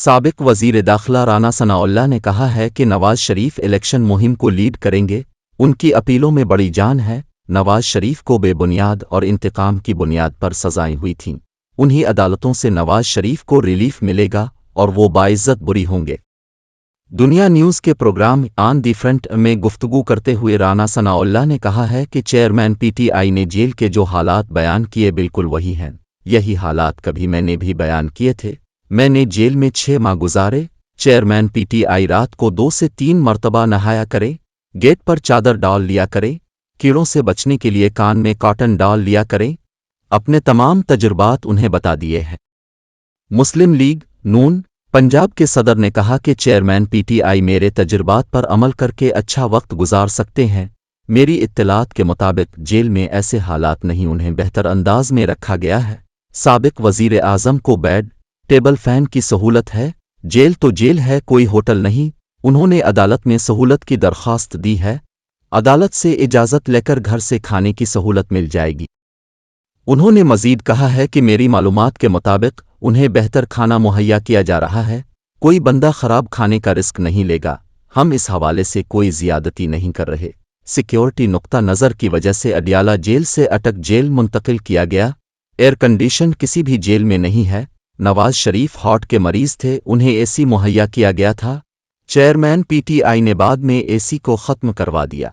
سابق وزیر داخلہ رانا ثناءاللہ نے کہا ہے کہ نواز شریف الیکشن مہم کو لیڈ کریں گے۔ ان کی اپیلوں میں بڑی جان ہے۔ نواز شریف کو بے بنیاد اور انتقام کی بنیاد پر سزائیں ہوئی تھیں، انہی عدالتوں سے نواز شریف کو ریلیف ملے گا اور وہ باعزت بری ہوں گے۔ دنیا نیوز کے پروگرام آن دی فرنٹ میں گفتگو کرتے ہوئے رانا ثناءاللہ نے کہا ہے کہ چیئرمین پی ٹی آئی نے جیل کے جو حالات بیان کیے بالکل وہی ہیں، یہی حالات کبھی میں نے بھی بیان کیے تھے۔ میں نے جیل میں 6 ماہ گزارے۔ چیئرمین پی ٹی آئی رات کو 2 سے 3 مرتبہ نہایا کرے، گیٹ پر چادر ڈال لیا کرے، کیڑوں سے بچنے کے لیے کان میں کاٹن ڈال لیا کریں۔ اپنے تمام تجربات انہیں بتا دیے ہیں۔ مسلم لیگ نون پنجاب کے صدر نے کہا کہ چیئرمین پی ٹی آئی میرے تجربات پر عمل کر کے اچھا وقت گزار سکتے ہیں۔ میری اطلاعات کے مطابق جیل میں ایسے حالات نہیں، انہیں بہتر انداز میں رکھا گیا ہے۔ سابق وزیر اعظم کو بیڈ ٹیبل فین کی سہولت ہے۔ جیل تو جیل ہے، کوئی ہوٹل نہیں۔ انہوں نے عدالت میں سہولت کی درخواست دی ہے، عدالت سے اجازت لے کر گھر سے کھانے کی سہولت مل جائے گی۔ انہوں نے مزید کہا ہے کہ میری معلومات کے مطابق انہیں بہتر کھانا مہیا کیا جا رہا ہے، کوئی بندہ خراب کھانے کا رسک نہیں لے گا۔ ہم اس حوالے سے کوئی زیادتی نہیں کر رہے۔ سیکیورٹی نقطہ نظر کی وجہ سے اڈیالہ جیل سے اٹک جیل منتقل کیا گیا۔ ایئر کنڈیشن کسی بھی جیل میں نہیں ہے۔ نواز شریف ہارٹ کے مریض تھے، انہیں اے سی مہیا کیا گیا تھا۔ چیئرمین پی ٹی آئی نے بعد میں اے سی کو ختم کروا دیا۔